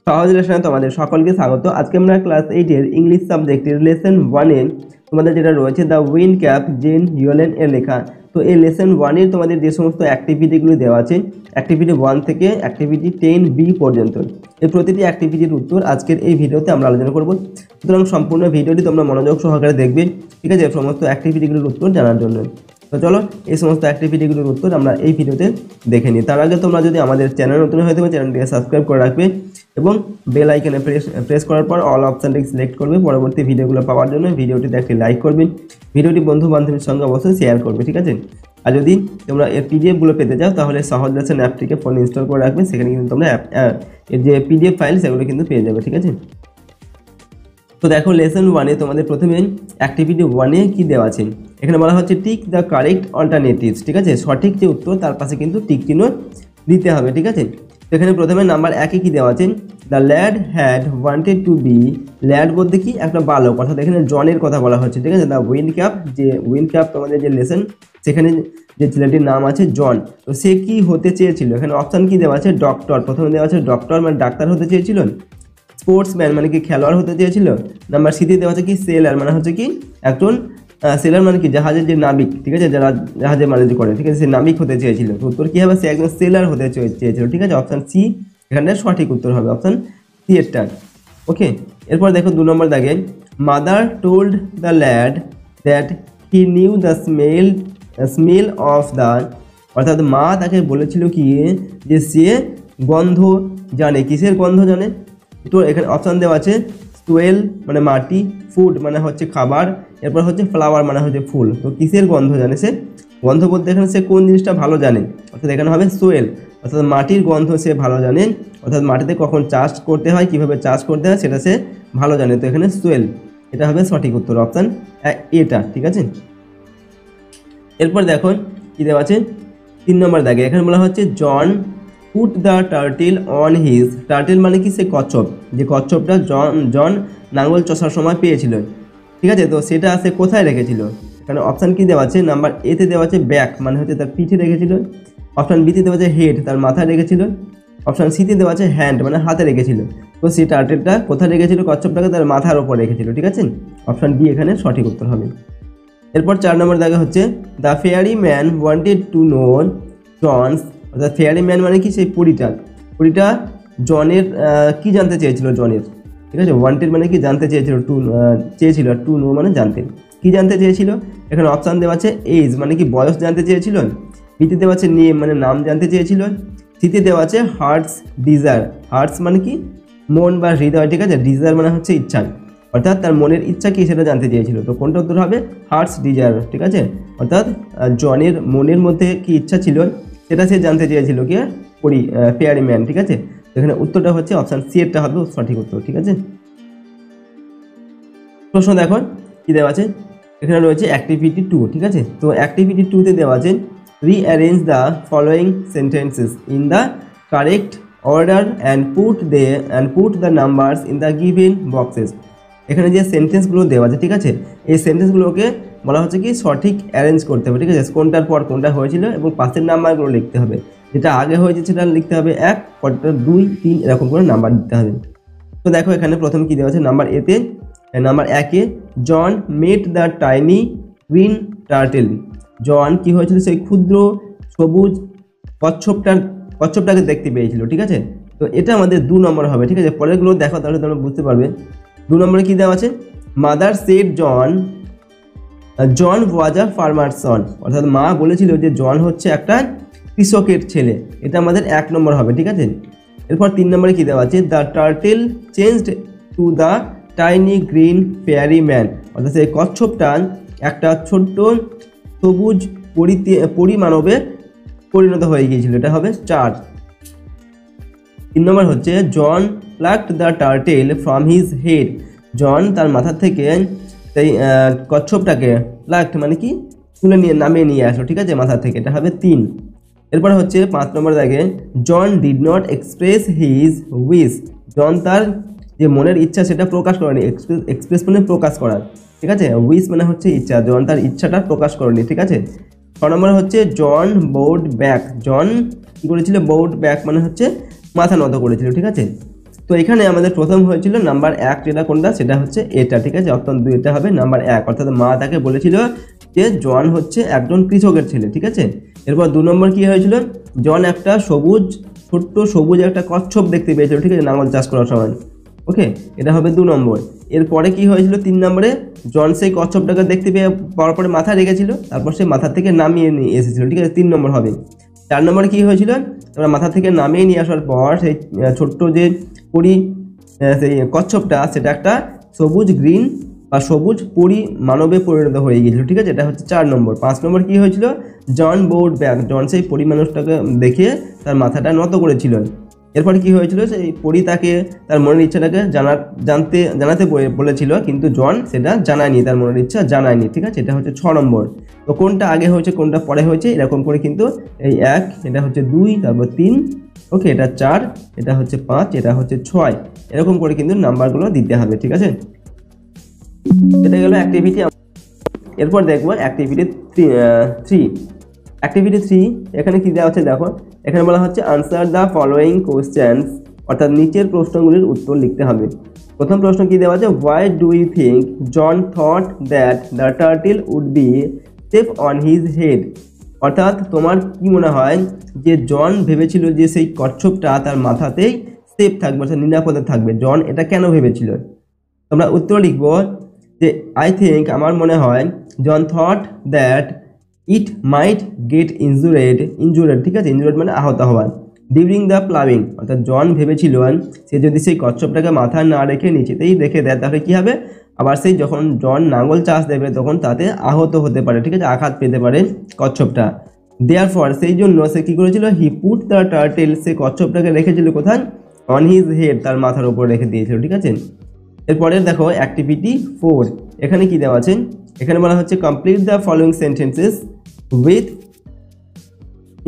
সহজ লেসনে তোমাদের সকলকে স্বাগত। আজকে আমরা ক্লাস 8 এর ইংলিশ সাবজেক্টের লেসন 1 এ তোমাদের যেটা রয়েছে the wind cap Jane Yolen এর লেখা। তো এই লেসন 1 এর তোমাদের যে সমস্ত অ্যাক্টিভিটিগুলো দেওয়া আছে, অ্যাক্টিভিটি 1 থেকে অ্যাক্টিভিটি 10B পর্যন্ত, এই প্রতিটি অ্যাক্টিভিটির উত্তর আজকের এই ভিডিওতে আমরা আলোচনা করব। সুতরাং সম্পূর্ণ ভিডিওটি তোমরা মনোযোগ সহকারে দেখবে, ঠিক আছে, সমস্ত অ্যাক্টিভিটিগুলোর উত্তর জানার জন্য। তো চলো এই সমস্ত অ্যাক্টিভিটিগুলোর উত্তর আমরা এই ভিডিওতে দেখে নিই। তার আগে তোমরা যদি আমাদের চ্যানেল নতুন হয়ে থাকো, চ্যানেলটিকে সাবস্ক্রাইব করে রাখবে এবং বেল আইকনে প্রেস করার পর অল অপশানটি সিলেক্ট করবে পরবর্তী ভিডিওগুলো পাওয়ার জন্য। ভিডিওটিতে একটি লাইক করবে, ভিডিওটি বন্ধু বান্ধবের সঙ্গে অবশ্যই শেয়ার করবে, ঠিক আছে। আর যদি তোমরা এর পিডিএফগুলো পেতে চাও তাহলে সহজ লেসন অ্যাপটিকে ফোনে ইনস্টল করে রাখবে, সেখানে কিন্তু তোমরা এর যে পিডিএফ ফাইল সেগুলো কিন্তু পেয়ে যাবে, ঠিক আছে। তো দেখো লেসন 1 এ তোমাদের প্রথমে অ্যাক্টিভিটি 1 এ কি দেওয়া আছে, এখানে বলা হচ্ছে টিক দ্য কারেক্ট অল্টারনেটিভস, ঠিক আছে, সঠিক যে উত্তর তার পাশে কিন্তু টিক চিহ্ন দিতে হবে, ঠিক আছে। তো এখানে প্রথমে নাম্বার 1 এ কি দেওয়া আছে, the lad had wanted to be, lad বলতে কি একটা বালক, অর্থাৎ এখানে জনের কথা বলা হচ্ছে, ঠিক আছে। দ্য উইন্ড ক্যাপ, যে উইন্ড ক্যাপ তোমাদের যে লেসন সেখানে যে ছেলেটির নাম আছে জন, তো সে কি হতে চেয়েছিল, এখানে অপশান কি দেওয়া আছে, ডক্টর, প্রথমে দেওয়া আছে ডক্টর মানে ডাক্তার হতে চেয়েছিল, স্পোর্টসম্যান মানে কি খেলোয়াড় হতে চেয়েছিল, নাম্বার সিতে দেওয়া আছে কি সেলার মানে হচ্ছে কি একজন সেলার মানে কি জাহাজের যে নাবিক, ঠিক আছে, যারা জাহাজে ম্যানেজ করে, ঠিক আছে, সে নাবিক হতে চেয়েছিল। তো উত্তর কি হবে, সে একজন সেলার হতে চেয়েছিল, ঠিক আছে, অপশান সি এখানে সঠিক উত্তর হবে, অপশান সি এরটা। ওকে, এরপর দেখো 2 নম্বর দাগে, mother told the lad that he knew the smell of the, অর্থাৎ মা তাকে বলেছিল কি যে সে গন্ধ জানে, কিসের গন্ধ জানে। তো এখানে অপশান দেওয়া আছে সোয়েল মানে মাটি, ফুড মানে হচ্ছে খাবার, এরপর হচ্ছে ফ্লাওয়ার মানে হচ্ছে ফুল। তো কিসের গন্ধ জানে সে, গন্ধ বলতে এখানে সে কোন জিনিসটা ভালো জানে, অর্থাৎ এখানে হবে সোয়েল, অর্থাৎ মাটির গন্ধ সে ভালো জানে, অর্থাৎ মাটিতে কখন চাষ করতে হয়, কীভাবে চাষ করতে হয় সেটা সে ভালো জানে। তো এখানে সোয়েল এটা হবে সঠিক উত্তর, অপশান এটা, ঠিক আছে। এরপর দেখো কী দেওয়া আছে 3 নম্বর দাগে, এখানে বলা হচ্ছে John put the turtle on his, turtle মানে কি সে কচ্ছপ, যে কচ্ছপটা জন নাঙ্গল চষার সময় পেয়েছিল, ঠিক আছে। তো সেটা সে কোথায় রেখেছিল, এখানে অপশান কি দেওয়া আছে, নাম্বার এতে দেওয়া আছে ব্যাক মানে হচ্ছে তার পিঠে রেখেছিল, অপশান বিতে দেওয়া আছে হেড তার মাথায় রেখেছিল, অপশান সিতে দেওয়া আছে হ্যান্ড মানে হাতে রেখেছিল। তো সেই টার্টেলটা কোথায় রেখেছিল, কচ্ছপটাকে তার মাথার ওপর রেখেছিল, ঠিক আছে, অপশান ডি এখানে সঠিক উত্তর হবে। এরপর 4 নম্বর দাগে হচ্ছে the fairy man wanted to know John's, অর্থাৎ ফেয়ারি ম্যান মানে কি সেই পরীটা জনের কি জানতে চেয়েছিল, জনের, ঠিক আছে, ওয়ান্টেড মানে কি জানতে চেয়েছিল, চেয়েছিল, আর টু নো মানে জানতে, কি জানতে চেয়েছিল। এখানে অপশান দেওয়া আছে এজ মানে কি বয়স জানতে চেয়েছিল, বিতে দেওয়া আছে নেম মানে নাম জানতে চেয়েছিল, সিতে দেওয়া আছে হার্টস ডিজায়ার, হার্টস মানে কি মন বা হৃদয়, ঠিক আছে, ডিজায়ার মানে হচ্ছে ইচ্ছা, অর্থাৎ তার মনের ইচ্ছা কি সেটা জানতে চেয়েছিল। তো কোনটা উত্তর হবে, হার্টস ডিজায়ার, ঠিক আছে, অর্থাৎ জনের মনের মধ্যে কি ইচ্ছা ছিল সেটা সে জানতে চেয়েছিল কি ফেয়ারি ম্যান, ঠিক আছে। এখানে উত্তরটা হচ্ছে অপশান সি এরটা হবে সঠিক উত্তর, ঠিক আছে। প্রশ্ন দেখো কি দেওয়া আছে, এখানে রয়েছে অ্যাক্টিভিটি 2, ঠিক আছে। তো অ্যাক্টিভিটি 2 তে দেওয়া আছে rearrange the following sentences in the correct order and put the numbers in the given boxes. এখানে যে সেন্টেন্সগুলো দেওয়া আছে, ঠিক আছে, এই সেন্টেন্সগুলোকে বলা হচ্ছে কি সঠিক অ্যারেঞ্জ করতে হবে, ঠিক আছে, কোনটার পর কোনটা হয়েছিল এবং পাশের নাম্বারগুলো লিখতে হবে, যেটা আগে হয়েছে সেটা লিখতে হবে 1, পরটা 2, 3 এরকম করে নাম্বার দিতে হবে। তো দেখো এখানে প্রথমে কি দেওয়া আছে, নাম্বার 1 এ John met the tiny green turtle, John কি হয়েছিল সেই ক্ষুদ্র সবুজ কচ্ছপটাকে দেখতে পেয়েছিল, ঠিক আছে। তো এটা আমাদের 2 নম্বর হবে, ঠিক আছে। পরেরগুলো দেখো তাহলে তোমরা বুঝতে পারবে। 2 নম্বরে কি দেওয়া আছে, mother said John was a farmer son, অর্থাৎ মা বলেছিল যে জন হচ্ছে একটা কৃষকের ছেলে, এটা আমাদের 1 নম্বর হবে, ঠিক আছে। এরপর 3 নম্বরে কি দেওয়া আছে, the turtle changed to the tiny green fairy man, অর্থাৎ সেই কচ্ছপটা একটা ছোট্ট সবুজ পরিমানবে পরিণত হয়ে গিয়েছিল, এটা হবে 4। 3 নম্বর হচ্ছে John plucked the turtle from his head, John তার মাথা থেকে সেই কচ্ছপটাকে প্লাকড মানে কি তুলে নামিয়ে নিয়ে আসলো, ঠিক আছে, মাথা থেকে, এটা হবে 3। এরপর হচ্ছে 5 নম্বর দাগে John did not express his wish, John তার যে মনের ইচ্ছা সেটা প্রকাশ করেনি, এক্সপ্রেস মানে প্রকাশ করার, ঠিক আছে, উইশ মানে হচ্ছে ইচ্ছা, জন তার ইচ্ছাটা প্রকাশ করেনি, ঠিক আছে। 6 নম্বর হচ্ছে জন বোর্ড ব্যাক, জন কী করেছিল, বোর্ড ব্যাক মানে হচ্ছে মাথা নত করেছিল, ঠিক আছে। তো এখানে আমাদের প্রথম হয়েছিল নাম্বার 1 যেটা কোনটা, সেটা হচ্ছে এটা, ঠিক আছে। অপশন 2 এটা হবে নাম্বার 1, অর্থাৎ মা তাকে বলেছিল যে জন হচ্ছে একজন কৃষকের ছেলে, ঠিক আছে। এরপর 2 নম্বর কি হয়েছিল, জন একটা ছোট্ট সবুজ একটা কচ্ছপ দেখতে পেয়েছিল, ঠিক আছে, লাঙল চাষ করার সময়। ওকে, এটা হবে 2 নম্বর। এরপরে কি হয়েছিল 3 নম্বরে, জন সেই কচ্ছপটাকে দেখতে পাওয়ার পরে মাথায় রেখেছিল, তারপর সে মাথা থেকে নামিয়ে নিয়ে এসেছিল, ঠিক আছে, 3 নম্বর হবে। 4 নম্বরে কি হয়েছিল, তোমরা মাথা থেকে নামিয়ে নিয়ে আসার পর সেই ছোট্ট যে সেই কচ্ছপটা সেটা একটা সবুজ গ্রিন বা সবুজ মানবে পরিণত হয়ে গিয়েছিল, ঠিক আছে, এটা হচ্ছে 4 নম্বর। 5 নম্বর কি হয়েছিল, জন বোর্ড ব্যাক, জন সেই মানুষটাকে দেখে তার মাথাটা নত করেছিল। এরপরে কি হয়েছিল, সেই পরি তাকে তার মনের ইচ্ছাটাকে জানাতে বলেছিল, কিন্তু জন সেটা জানায়নি, তার মনের ইচ্ছা জানায়নি, ঠিক আছে, এটা হচ্ছে 6 নম্বর। তো কোনটা আগে হয়েছে কোনটা পরে হয়েছে এরকম করে কিন্তু এই 1, এটা হচ্ছে 2, তারপর 3, ওকে, এটা 4, এটা হচ্ছে 5, এটা হচ্ছে 6, এরকম করে কিন্তু নাম্বারগুলো দিতে হবে, ঠিক আছে। এটা গেল অ্যাক্টিভিটি। এরপর দেখবো অ্যাক্টিভিটি 3। অ্যাক্টিভিটি 3 এখানে কি দেওয়া আছে দেখো, এখানে বলা হচ্ছে আনসার দ্য ফলোয়িং কোশ্চেন্স, অর্থাৎ নিচের প্রশ্নগুলির উত্তর লিখতে হবে। প্রথম প্রশ্ন কি দেওয়া আছে, why do you think John thought that the turtle would be safe on his head, অর্থাৎ তোমার কি মনে হয় যে জন ভেবেছিল যে সেই কচ্ছপটা তার মাথাতেই সেফ থাকবে, অর্থাৎ নিরাপদে থাকবে, জন এটা কেন ভেবেছিল। তোমরা উত্তর লিখবো যে আই থিঙ্ক, আমার মনে হয়, John thought that it might get injured, ঠিক আছে, ইনজুরেড মানে আহত হওয়া, ডিউরিং দ্য প্লাবিং, অর্থাৎ জন ভেবেছিল সে যদি সেই কচ্ছপটাকে মাথায় না রেখে নিচেতেই রেখে দেয় তাহলে কি হবে, আবার সেই যখন জন নাঙ্গল চাষ দেবে তখন তাতে আহত হতে পারে, ঠিক আছে, আঘাত পেতে পারে কচ্ছপটা। দেয়ারফর সেই জন্য সে কি করেছিল, হি পুট দ্য টার্টেল, সে কচ্ছপটাকে রেখেছিল কোথায়, অন হিজ হেড, তার মাথার উপর রেখে দিয়েছিল, ঠিক আছে। এরপরে দেখো অ্যাক্টিভিটি 4, এখানে কি দেওয়া আছে, এখানে বলা হচ্ছে complete the following sentences with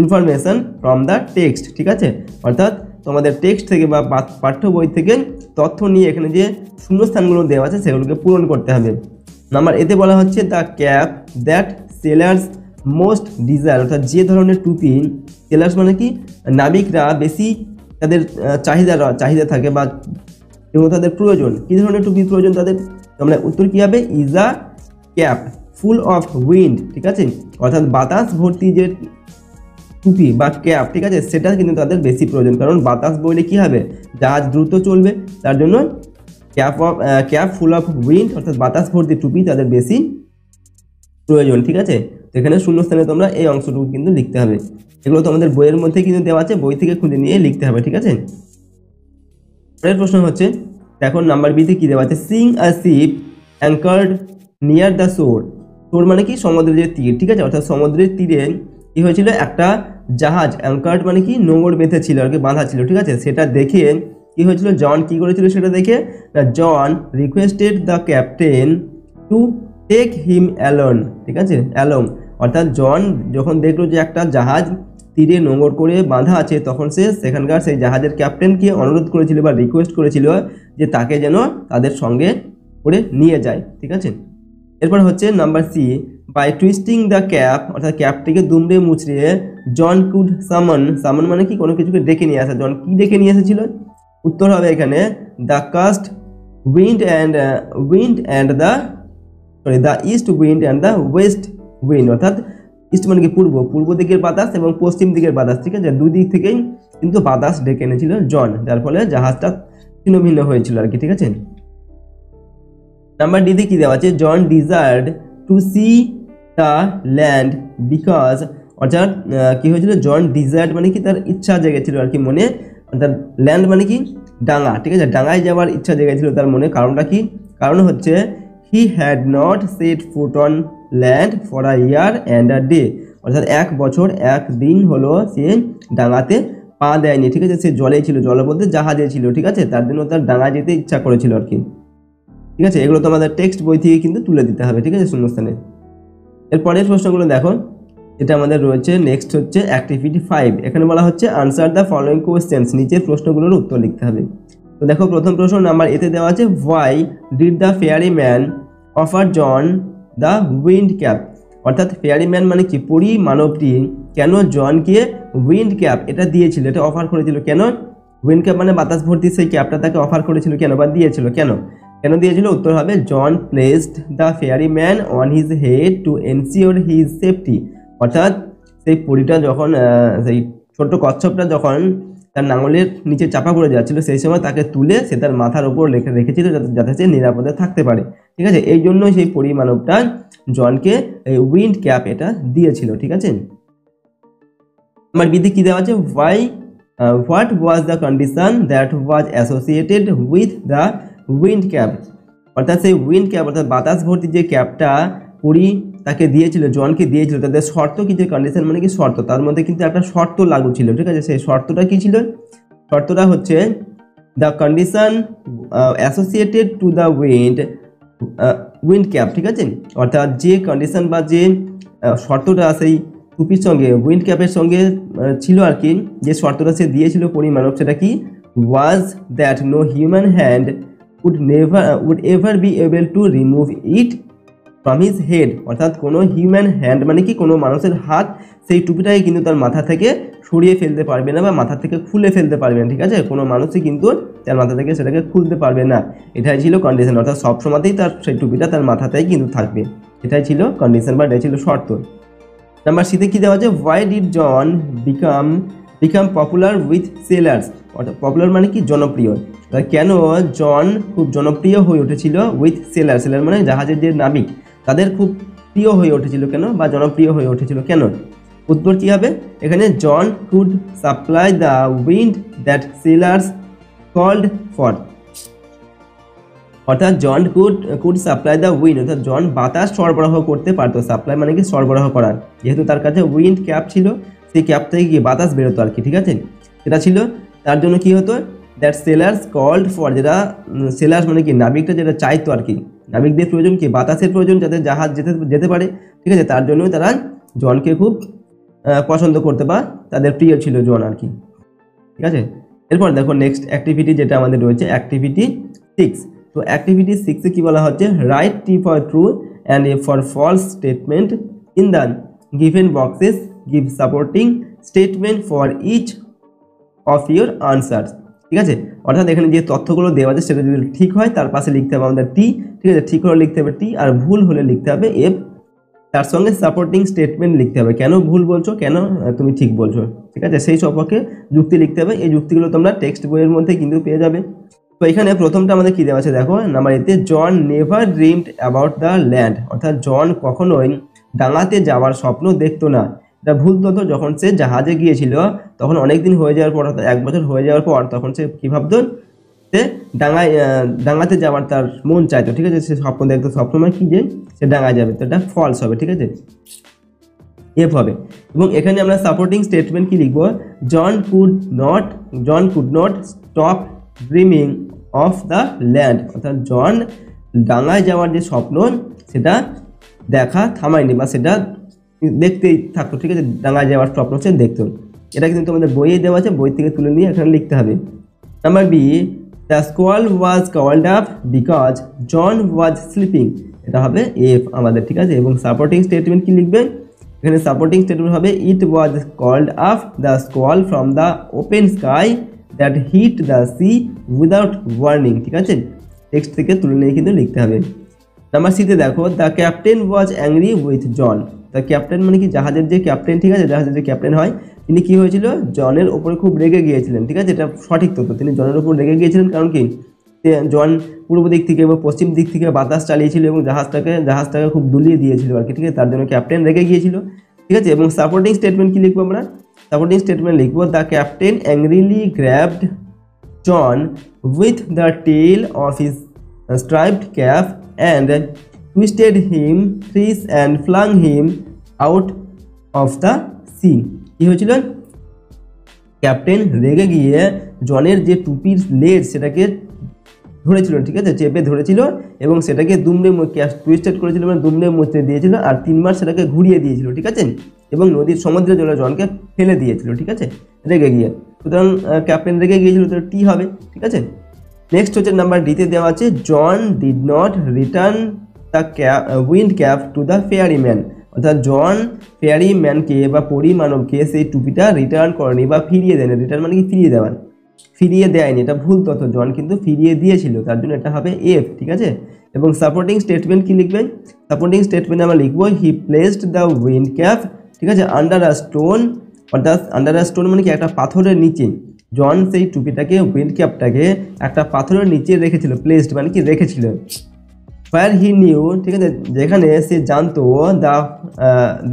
information from the text, ঠিক আছে, অর্থাৎ তোমাদের টেক্সট থেকে বা পাঠ্য বই থেকে তথ্য নিয়ে এখানে যে শূন্যস্থানগুলো দেওয়া আছে সেগুলোকে পূরণ করতে হবে। নাম্বার এতে বলা হচ্ছে the cap that sailors most desire, অর্থাৎ যে ধরনের টুপি, সেলার্স মানে কি, নাবিকরা বেশি তাদের চাহিদা থাকে বা তাদের প্রয়োজন, কী ধরনের টুপি প্রয়োজন তাদের, তোমরা উত্তর কী হবে, is a cap full of wind, ঠিক আছে, অর্থাৎ বাতাস ভর্তি যে টুপি বা ক্যাপ, ঠিক আছে, সেটা কিন্তু তাদের বেশি প্রয়োজন, কারণ বাতাস বইলে কী হবে, জাহাজ দ্রুত চলবে, তার জন্য ক্যাপ ফুল অফ উইন্ড, অর্থাৎ বাতাস ভর্তি টুপি তাদের বেশি প্রয়োজন, ঠিক আছে। তো এখানে শূন্যস্থানে তোমরা এই অংশটুকু কিন্তু লিখতে হবে, এগুলো তোমাদের বইয়ের মধ্যে কিন্তু দেওয়া আছে, বই থেকে খুঁজে নিয়ে লিখতে হবে, ঠিক আছে। পরের প্রশ্ন হচ্ছে দেখো নাম্বার বিতে কি দেওয়া আছে, seeing a ship anchored near the shore, shore মানে কি, সমুদ্রের যে তীর, ঠিক আছে, অর্থাৎ সমুদ্রের তীরে কি হয়েছিল, একটা জাহাজ, অ্যাঙ্কার্ড মানে কি, নোঙর বেঁধে ছিল আর কি, বাঁধা ছিল, ঠিক আছে, সেটা দেখে কি হয়েছিল, জন কি করেছিল সেটা দেখে, John requested the captain to take him along, ঠিক আছে, অ্যালং, অর্থাৎ জন যখন দেখলো যে একটা জাহাজ তীরে নোঙর করে বাঁধা আছে, তখন সে সেখানকার সেই জাহাজের ক্যাপ্টেনকে অনুরোধ করেছিল বা রিকোয়েস্ট করেছিল যে তাকে যেন তাদের সঙ্গে করে নিয়ে যায়, ঠিক আছে। এরপর হচ্ছে number C, by twisting the cap, অর্থাৎ ক্যাপটিকে দুমড়ে মুচড়িয়ে জন কুড সামন মানে কি, কোনো কিছুকে ডেকে নিয়ে আসা, জন কি ডেকে নিয়ে এসেছিল, উত্তর হবে এখানে the cast wind and the east wind and the west wind, অর্থাৎ ইস্ট মানে কি পূর্ব দিকের বাতাস এবং পশ্চিম দিকের বাতাস, ঠিক আছে, দুই দিক থেকেই কিন্তু বাতাস ডেকে এনেছিল জন, যার ফলে জাহাজটা ছিন্ন ভিন্ন হয়েছিল আর কি, ঠিক আছে। নাম্বার ডিতে কি দেওয়া আছে, John desired to see the land because, অর্থাৎ কি হয়েছিল, জন ডিজায়ার্ড মানে কি, তার ইচ্ছা জেগেছিল আর কি মনে, অর্থাৎ ল্যান্ড মানে কি, ডাঙা, ঠিক আছে, ডাঙায় যাওয়ার ইচ্ছা জেগেছিল তার মনে, কারণটা কি, কারণ হচ্ছে he had not set foot on land for a year and a day, অর্থাৎ 1 বছর 1 দিন হলো সে ডাঙাতে পা দেয়নি, ঠিক আছে, সে জলে ছিল, জলে বলতে জাহাজে ছিল, ঠিক আছে, তার জন্য তার ডাঙা যেতে ইচ্ছা করেছিল আর কি, ঠিক আছে। এগুলো তোমাদের টেক্সট বই থেকে কিন্তু তুলে দিতে হবে, ঠিক আছে, শূন্যস্থানে। এরপরের প্রশ্নগুলো দেখো, এটা আমাদের রয়েছে, নেক্সট হচ্ছে অ্যাক্টিভিটি 5, এখানে বলা হচ্ছে আনসার দ্য ফলোয়িং কোয়েশ্চেন্স, নিচের প্রশ্নগুলোর উত্তর লিখতে হবে। তো দেখো প্রথম প্রশ্ন নাম্বার এতে দেওয়া আছে, why did the fairy man offer John the wind cap, অর্থাৎ ফেয়ারি ম্যান মানে কি, পরি মানবটি কেন জনকে উইন্ড ক্যাপ এটা দিয়েছিল, এটা অফার করেছিল কেন, উইন্ড ক্যাপ মানে বাতাস ভর্তি সেই ক্যাপটা তাকে অফার করেছিল কেন বা দিয়েছিল কেন কেন দিয়েছিল? উত্তর হবে John placed the fairy man on his head to ensure his safety. অর্থাৎ সেই পরীটা যখন সেই ছোট্ট কচ্ছপটা যখন তার নাঙলের নিচে চাপা পড়ে যাচ্ছিল সেই সময় তাকে তুলে সে তার মাথার ওপর রেখেছিল যাতে সে নিরাপদে থাকতে পারে। ঠিক আছে, এই জন্য সেই পরী মানবটা জনকে এই উইন্ড ক্যাপ এটা দিয়েছিল। ঠিক আছে, আমার বিধি কি দেওয়া আছে? What was the condition that was associated with the wind cap. অর্থাৎ সেই উইন্ড ক্যাপ অর্থাৎ বাতাস ভর্তি যে ক্যাপটা পরী তাকে দিয়েছিল, জনকে দিয়েছিল, তাদের শর্ত কি? যে কন্ডিশন মানে কি শর্ত, তার মধ্যে কিন্তু একটা শর্ত লাগু ছিল। ঠিক আছে, সেই শর্তটা কি ছিল? শর্তটা হচ্ছে the condition associated to the wind cap. ঠিক আছে, অর্থাৎ যে কন্ডিশন বা যে শর্তটা সেই টুপির সঙ্গে উইন্ড ক্যাপের সঙ্গে ছিল আর কি, যে শর্তটা সে দিয়েছিল পরিমাণক, সেটা কি? Was that no human hand would ever be able to remove it from his head। অর্থাৎ কোনো হিউম্যান হ্যান্ড মানে কি কোনো মানুষের হাত সেই টুপিটাকে কিন্তু তার মাথা থেকে সরিয়ে ফেলতে পারবে না বা মাথা থেকে খুলে ফেলতে পারবে না। ঠিক আছে, কোনো মানুষই কিন্তু তার মাথা থেকে সেটাকে খুলতে পারবে না, এটাই ছিল কন্ডিশন। অর্থাৎ সবসময়তেই তার সেই টুপিটা তার মাথাতেই কিন্তু থাকবে, এটাই ছিল কন্ডিশন বা এটাই ছিল শর্ত। নাম্বার সিতে কি দেওয়া আছে? Why did John become popular with sailors. অর্থাৎ পপুলার মানে কি জনপ্রিয়, কেন জন খুব জনপ্রিয় হয়ে উঠেছিল উইথ সেলার। সেলার মানে জাহাজের যে নাবিক, তাদের খুব প্রিয় হয়ে উঠেছিল কেন বা জনপ্রিয় হয়ে উঠেছিল কেন? উত্তর কি হবে এখানে? John could supply the wind that sailors called for. অর্থাৎ John could supply the wind, অর্থাৎ জন বাতাস সরবরাহ করতে পারতো। সাপ্লাই মানে কি সরবরাহ করা, যেহেতু তার কাছে উইন্ড ক্যাপ ছিল, সেই ক্যাপ থেকে কি বাতাস বেরোতো আর কি। ঠিক আছে, সেটা ছিল তার জন্য কি হতো? দ্যাট সেলার্স কল্ড ফর, যেটা সেলার্স মানে কি নাবিকটা যেটা চাইতো আর কি, নাবিকদের প্রয়োজন কি? বাতাসের প্রয়োজন, যাতে জাহাজ যেতে পারে। ঠিক আছে, তার জন্যই তারা জনকে খুব পছন্দ করতে বা তাদের প্রিয় ছিল জন আর কি। ঠিক আছে, এরপর দেখো নেক্সট অ্যাক্টিভিটি যেটা আমাদের রয়েছে, অ্যাক্টিভিটি 6। তো অ্যাক্টিভিটি 6-এ কি বলা হচ্ছে? Write T for true and A for false statement in the given boxes, give supporting statement for each of your answers. ঠিক আছে, অর্থাৎ এখানে যে তথ্যগুলো দেওয়া আছে সেটা যদি ঠিক হয় তার পাশে লিখতে হবে আমাদের টি। ঠিক আছে, ঠিক হলে লিখতে হবে টি, আর ভুল হলে লিখতে হবে এফ। তার সঙ্গে সাপোর্টিং স্টেটমেন্ট লিখতে হবে, কেন ভুল বলছো, কেন তুমি ঠিক বলছো। ঠিক আছে, সেই সম্পর্কে যুক্তি লিখতে হবে। এই যুক্তিগুলো তোমরা টেক্সট বইয়ের মধ্যে কিন্তু পেয়ে যাবে। তো এখানে প্রথমটা আমাদের কি দেওয়া আছে দেখো, নাম্বার এতে, John never dreamed about the land. অর্থাৎ জন কখনোই ডাঙাতে যাওয়ার স্বপ্ন দেখতো না। এটা ভুল তথ্য। যখন সে জাহাজে গিয়েছিল তখন অনেক দিন হয়ে যাওয়ার পর, অর্থাৎ 1 বছর হয়ে যাওয়ার পর, তখন সে কি ভাবতো? সে ডাঙাতে যাওয়ার তার মন চাইতো। ঠিক আছে, সে স্বপ্ন দেখতো, স্বপ্নময় কি যে সে ডাঙায় যাবে, তো এটা ফলস হবে। ঠিক আছে, এফ হবে। এবং এখানে আমরা সাপোর্টিং স্টেটমেন্ট কি লিখবো? John could not stop dreaming of the land. অর্থাৎ জন ডাঙায় যাওয়ার যে স্বপ্ন সেটা দেখা থামায়নি বা সেটা দেখতেই থাকতো। ঠিক আছে, ডাঙায় যাওয়ার স্বপ্ন সে দেখতো। এটা কিন্তু আমাদের বইয়ে দেওয়া আছে, বই থেকে তুলে নিয়ে এখানে লিখতে হবে। Number B, the squall was called up because John was sleeping. এটা হবে এফ আমাদের। ঠিক আছে, এবং সাপোর্টিং স্টেটমেন্ট কি লিখবে? এখানে সাপোর্টিং স্টেটমেন্ট হবে, it was called up the squall from the open sky that hit the sea without warning. ঠিক আছে, টেক্সট থেকে তুলে নিয়ে কিন্তু লিখতে হবে। নাম্বার সিতে দেখো, the captain was angry with John. The captain মানে কি জাহাজের যে ক্যাপ্টেন। ঠিক আছে, জাহাজের যে ক্যাপ্টেন হয় তিনি কি হয়েছিল? জনের ওপরে খুব রেগে গিয়েছিলেন। ঠিক আছে, এটা সঠিক তথ্য। তিনি জনের উপর রেগে গিয়েছিলেন, কারণ কি জন পূর্ব দিক থেকে বা পশ্চিম দিক থেকে বাতাস চালিয়েছিল এবং জাহাজটাকে খুব দুলিয়ে দিয়েছিল আর কি। ঠিক আছে, তার জন্য ক্যাপ্টেন রেগে গিয়েছিল। ঠিক আছে, এবং সাপোর্টিং স্টেটমেন্ট কি লিখবো আমরা? সাপোর্টিং স্টেটমেন্ট লিখবো, the captain angrily grabbed John with the tail of his striped cap and twisted him thrice and flung him out of the sea। কি হয়েছিল? ক্যাপ্টেন রেগে গিয়ে জনের যে টুপির লেজ সেটাকে ধরেছিল। ঠিক আছে, চেপে ধরেছিল এবং সেটাকে দুমড়ে টুইস্টেড করেছিল, মানে দুমড়ে মুচড়ে দিয়েছিল, আর 3বার সেটাকে ঘুরিয়ে দিয়েছিল। ঠিক আছে, এবং সমুদ্রের জলে জনকে ফেলে দিয়েছিল। ঠিক আছে, রেগে গিয়ে। সুতরাং ক্যাপ্টেন রেগে গিয়েছিল, তো টি হবে। ঠিক আছে, নেক্সট হচ্ছে নাম্বার ডিতে দেওয়া আছে, John did not return the wind cap to the fairy man. অর্থাৎ জন ফেয়ারি ম্যানকে বা পরিমানবকে সেই টুপিটা রিটার্ন করেনি বা ফিরিয়ে দেয়নি। রিটার্ন মানে কি ফিরিয়ে দেওয়া। ফিরিয়ে দেয়নি, এটা ভুল তথ্য, জন কিন্তু ফিরিয়ে দিয়েছিল, তার জন্য এটা হবে এফ, ঠিক আছে। এবং সাপোর্টিং স্টেটমেন্ট কি লিখবেন? সাপোর্টিং স্টেটমেন্ট আমরা লিখবো হি প্লেসড দ্য উইন্ড ক্যাপ, ঠিক আছে, আন্ডার আ স্টোন, অর্থাৎ আন্ডার আ স্টোন মানে কি একটা পাথরের নিচে। জন সেই টুপিটাকে, উইন্ড ক্যাপটাকে একটা পাথরের নিচে রেখেছিল, প্লেসড মানে কি রেখেছিল। ফায়ার হি নিউ, ঠিক আছে, যেখানে সে জানতো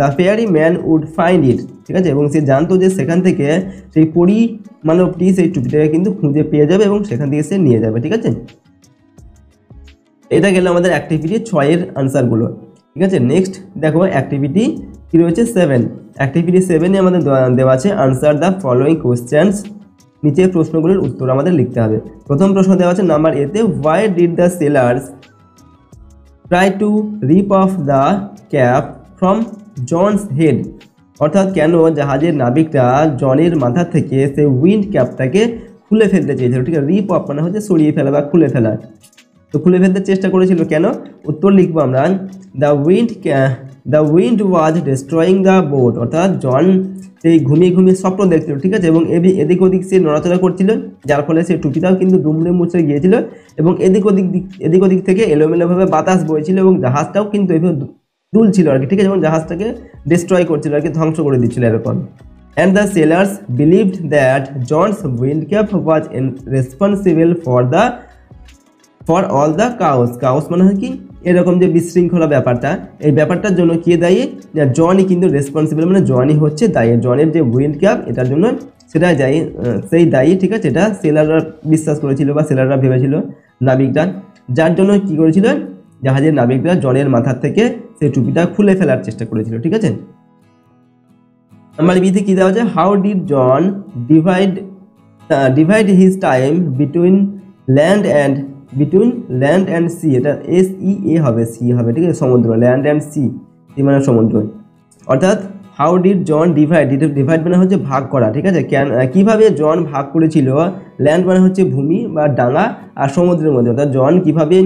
the fairy man would find it, ঠিক আছে, এবং সে জানতো যে সেখান থেকে সেই পরিমানবটি সেই টুপিটাকে কিন্তু খুঁজে পেয়ে যাবে এবং সেখান থেকে সে নিয়ে যাবে, ঠিক আছে। এটা গেল আমাদের অ্যাক্টিভিটি 6 এর আনসারগুলো, ঠিক আছে। নেক্সট দেখো অ্যাক্টিভিটি কি রয়েছে 7। অ্যাক্টিভিটি 7-এ আমাদের দেওয়া আছে আনসার দ্য ফলোয়িং কোশ্চেন্স, নিচের প্রশ্নগুলোর উত্তর আমাদের লিখতে হবে। প্রথম প্রশ্ন দেওয়া আছে নাম্বার এতে, why did the sailors try to rip off the cap from John's head, অর্থাৎ কেন জাহাজের নাবিকরা জনের মাথা থেকে সে উইন্ড ক্যাপটাকে খুলে ফেলতে চেয়েছিল, ঠিক আছে। রিপ অফ মানে হচ্ছে সরিয়ে ফেলা বা খুলে ফেলা, তো খুলে ফেলতে চেষ্টা করেছিল কেন? উত্তর লিখবো আমরা the wind was destroying the boat, অর্থাৎ জন সেই ঘুমিয়ে ঘুমিয়ে স্বপ্ন দেখছিল, ঠিক আছে, এবং এদিক ওদিক সে নড়াচড়া করছিল, যার ফলে সে টুপিটাও কিন্তু দুমড়ে মুচড়ে গিয়েছিল এবং এদিক ওদিক থেকে এলোমেলোভাবে বাতাস বইছিল এবং জাহাজটাও কিন্তু এইভাবে দুলছিল আর কি, ঠিক আছে, এবং জাহাজটাকে ডিস্ট্রয় করছিল আর কি, ধ্বংস করে দিচ্ছিল এরকম। And the sailors believed that John's wind cap was responsible for all the cause মানে হয় কি এরকম যে বিশৃঙ্খলা ব্যাপারটা, এই ব্যাপারটার জন্য কে দায়ী? জনই কিন্তু রেসপন্সিবল, মানে জনই হচ্ছে দায়ী, জনের যে উইন্ড ক্যাপ এটার জন্য সেটা সেই দায়ী, ঠিক আছে। এটা সেলাররা বিশ্বাস করেছিল বা সেলাররা ভেবেছিল, নাবিকরা, যার জন্য কি করেছিল, জাহাজের নাবিকরা জনের মাথার থেকে সেই টুপিটা খুলে ফেলার চেষ্টা করেছিল, ঠিক আছে। নাম্বার বিতে কি দেওয়া আছে, how did John divide his time between land and sea, এটা SEA হবে, সি হবে, ঠিক আছে, সমুদ্র, ল্যান্ড অ্যান্ড সি মানে সমুদ্র, অর্থাৎ হাউ ডিড জন ডিভাইড মানে হচ্ছে ভাগ করা, ঠিক আছে। কিভাবে জন ভাগ করেছিল, ল্যান্ড মানে হচ্ছে ভূমি বা ডাঙা, আর সমুদ্রের মধ্যে, অর্থাৎ জন কিভাবে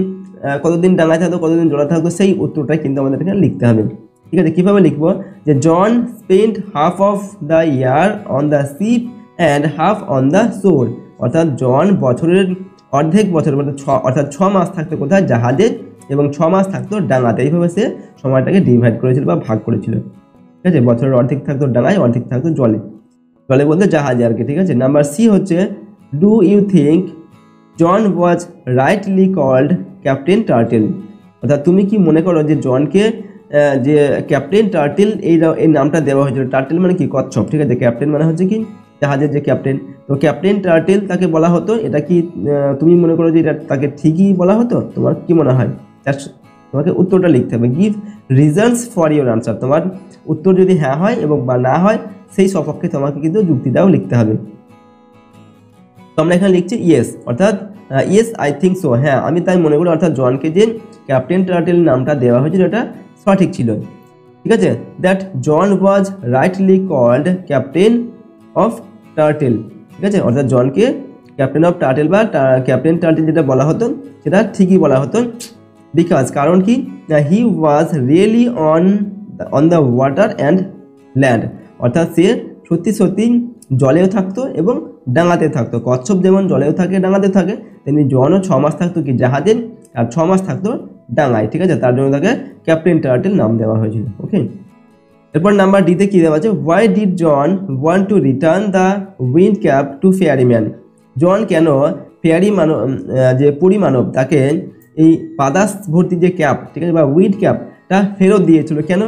কতদিন ডাঙায় থাকতো, কতদিন জলে থাকতো, সেই উত্তরটা কিন্তু আমাদের এখানে লিখতে হবে, ঠিক আছে। কীভাবে লিখবো, যে John spent half of the year on the ship and half on the shore, অর্থাৎ জন বছরের অর্ধেক বছর অর্থাৎ 6 মাস থাকতো কোথায়, জাহাজে, এবং 6 মাস থাকতো ডাঙাতে, এইভাবে সে সময়টাকে ডিভাইড করেছিল বা ভাগ করেছিল, ঠিক আছে। বছরের অর্ধেক থাকতো ডাঙায়, অর্ধেক থাকতো জলে বলতে জাহাজে আর কি, ঠিক আছে। নাম্বার সি হচ্ছে, do you think John was rightly called captain turtle, অর্থাৎ তুমি কি মনে করো যে জনকে যে ক্যাপ্টেন টার্টেল এই নামটা দেওয়া হয়েছিল। টার্টেল মানে কি কচ্ছপ, ঠিক আছে, ক্যাপ্টেন মানে হচ্ছে কি জাহাজের যে ক্যাপ্টেন, তো ক্যাপ্টেন টার্টেল তাকে বলা হতো, এটা কি তুমি মনে করো যে এটা তাকে ঠিকই বলা হতো? তোমার কি মনে হয়? তোমাকে উত্তরটা লিখতে হবে, give reasons for your answer, তোমার উত্তর যদি হ্যাঁ হয় এবং বা না হয় সেই সপক্ষে তোমাকে কিন্তু যুক্তিটাও লিখতে হবে। তো আমরা এখানে লিখছি ইয়েস, অর্থাৎ ইয়েস আই থিঙ্ক সো, হ্যাঁ আমি তাই মনে করি, অর্থাৎ জনকে যে ক্যাপ্টেন টার্টেল নামটা দেওয়া হয়েছিল এটা সঠিক ছিল, ঠিক আছে। That John was rightly called captain of turtle, ঠিক আছে, অর্থাৎ জনকে ক্যাপ্টেন অফ টার্টেল বা ক্যাপ্টেন টার্টেল যেটা বলা হতো সেটা ঠিকই বলা হতো, বিকজ কারণ কি, he was really on the water and land, অর্থাৎ সে সত্যি জলেও থাকতো এবং ডাঙাতে থাকতো। কচ্ছপ যেমন জলেও থাকে ডাঙাতে থাকে, তেমনি জনও 6 মাস থাকতো কি জাহাজে, আর 6 মাস থাকতো ডাঙায়, ঠিক আছে, তার জন্য তাকে ক্যাপ্টেন টার্টেল নাম দেওয়া হয়েছিল, ওকে। এরপর নাম্বার ডিতে কি দেওয়া আছে, why did John want to return the wind cap to fairyman, John কেন ফেয়ারি যে পরিমানব তাকে এই বাতাস ভর্তি যে ক্যাপ, ঠিক আছে, বা উইন্ড ক্যাপটা ফেরত দিয়েছিল কেন?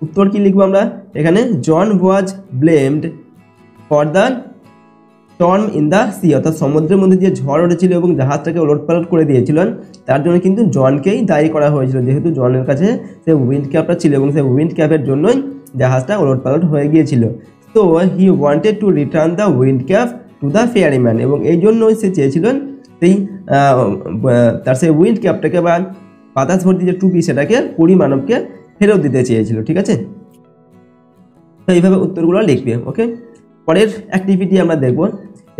উত্তর কি লিখবো আমরা এখানে, John was blamed for the storm in the sea, অর্থাৎ সমুদ্রের মধ্যে যে ঝড় উঠেছিল এবং জাহাজটাকে ওলটপালট করে দিয়েছিলেন, তার জন্য কিন্তু জনকেই দায়ী করা হয়েছিল, যেহেতু জনের কাছে সে উইন্ড ক্যাপটা ছিল এবং সেই উইন্ড ক্যাপের জন্যই জাহাজটা ওলটপালট হয়ে গিয়েছিল। তো he wanted to return the wind cap to the ফেয়ারিম্যান, এবং এই জন্যই সে চেয়েছিলেন তার সেই উইন্ড ক্যাপটাকে বা বাতাস ভর্তি যে টুপি সেটাকে পরিমানবকে ফেরত দিতে চেয়েছিল, ঠিক আছে। তো এইভাবে উত্তরগুলো লিখবে, ওকে। পরের অ্যাক্টিভিটি আমরা দেখব,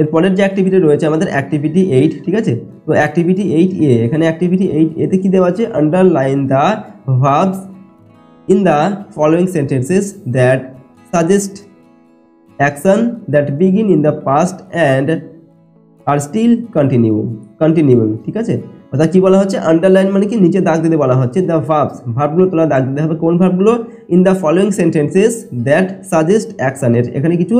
এর পরের যে অ্যাক্টিভিটি রয়েছে আমাদের অ্যাক্টিভিটি 8, ঠিক আছে। তো অ্যাক্টিভিটি 8A, এখানে অ্যাক্টিভিটি 8A তে কি দেওয়া আছে, underline the verbs in the following sentences that suggest action that begin in the past and are still continuing, ঠিক আছে। অর্থাৎ কি বলা হচ্ছে, আন্ডারলাইন মানে কি নিচে দাগ দিতে বলা হচ্ছে দ্য ভার্বগুলো তোলা দাগ দিতে হবে। কোন ভার্বগুলো? In the following sentences that suggest action. এখানে কিছু